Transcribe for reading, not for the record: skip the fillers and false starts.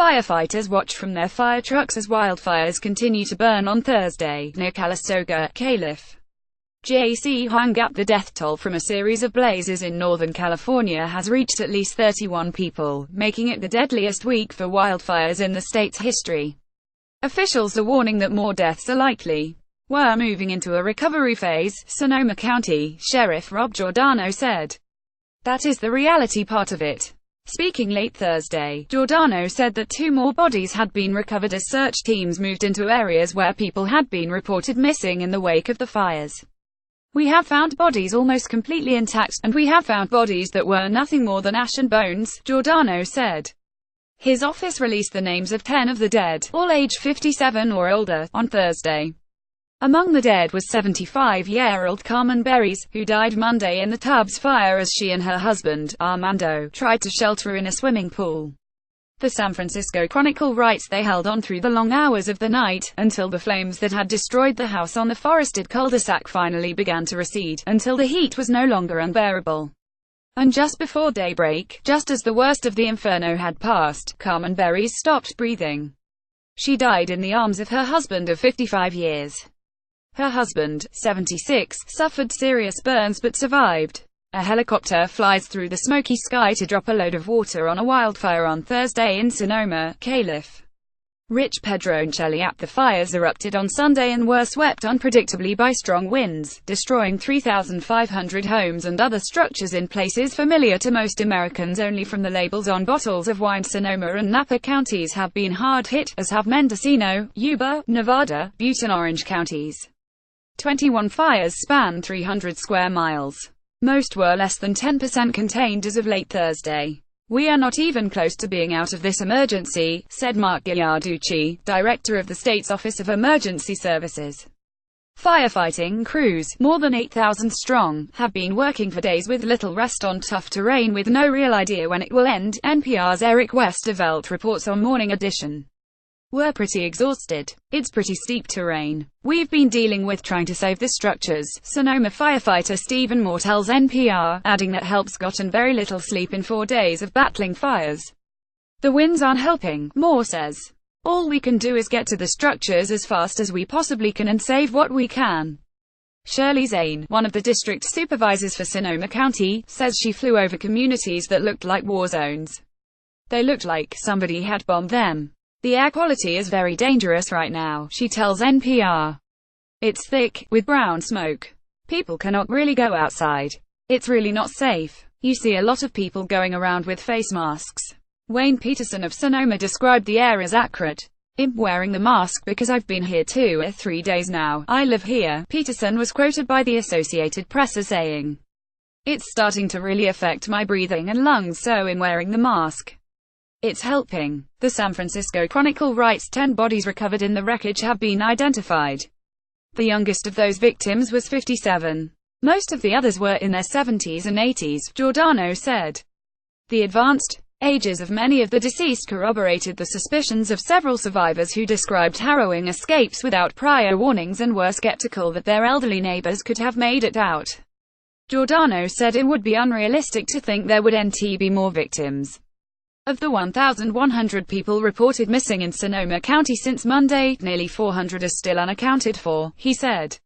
Firefighters watched from their fire trucks as wildfires continue to burn on Thursday, near Calistoga, Calif. JC Huangap. The death toll from a series of blazes in Northern California has reached at least 31 people, making it the deadliest week for wildfires in the state's history. Officials are warning that more deaths are likely. We're moving into a recovery phase, Sonoma County Sheriff Rob Giordano said. That is the reality part of it. Speaking late Thursday, Giordano said that 2 more bodies had been recovered as search teams moved into areas where people had been reported missing in the wake of the fires. We have found bodies almost completely intact, and we have found bodies that were nothing more than ash and bones, Giordano said. His office released the names of 10 of the dead, all aged 57 or older, on Thursday. Among the dead was 75-year-old Carmen Berries, who died Monday in the Tubbs fire as she and her husband, Armando, tried to shelter in a swimming pool. The San Francisco Chronicle writes they held on through the long hours of the night, until the flames that had destroyed the house on the forested cul-de-sac finally began to recede, until the heat was no longer unbearable. And just before daybreak, just as the worst of the inferno had passed, Carmen Berries stopped breathing. She died in the arms of her husband of 55 years. Her husband, 76, suffered serious burns but survived. A helicopter flies through the smoky sky to drop a load of water on a wildfire on Thursday in Sonoma, Calif. Rich Pedroncelli. The fires erupted on Sunday and were swept unpredictably by strong winds, destroying 3,500 homes and other structures in places familiar to most Americans only from the labels on bottles of wine. Sonoma and Napa counties have been hard hit, as have Mendocino, Yuba, Nevada, Butte and Orange counties. 21 fires span 300 square miles. Most were less than 10% contained as of late Thursday. We are not even close to being out of this emergency, said Mark Giarducci, director of the state's Office of Emergency Services. Firefighting crews, more than 8,000 strong, have been working for days with little rest on tough terrain with no real idea when it will end, NPR's Eric Westervelt reports on Morning Edition. We're pretty exhausted. It's pretty steep terrain. We've been dealing with trying to save the structures, Sonoma firefighter Stephen Moore tells NPR, adding that help's gotten very little sleep in 4 days of battling fires. The winds aren't helping, Moore says. All we can do is get to the structures as fast as we possibly can and save what we can. Shirley Zane, one of the district supervisors for Sonoma County, says she flew over communities that looked like war zones. They looked like somebody had bombed them. The air quality is very dangerous right now, she tells NPR. It's thick, with brown smoke. People cannot really go outside. It's really not safe. You see a lot of people going around with face masks. Wayne Peterson of Sonoma described the air as acrid. I'm wearing the mask because I've been here 2 or 3 days now. I live here, Peterson was quoted by the Associated Press as saying. It's starting to really affect my breathing and lungs, so I'm wearing the mask. It's helping. The San Francisco Chronicle writes 10 bodies recovered in the wreckage have been identified. The youngest of those victims was 57. Most of the others were in their 70s and 80s, Giordano said. The advanced ages of many of the deceased corroborated the suspicions of several survivors who described harrowing escapes without prior warnings and were skeptical that their elderly neighbors could have made it out. Giordano said it would be unrealistic to think there would be more victims. Of the 1,100 people reported missing in Sonoma County since Monday, nearly 400 are still unaccounted for, he said.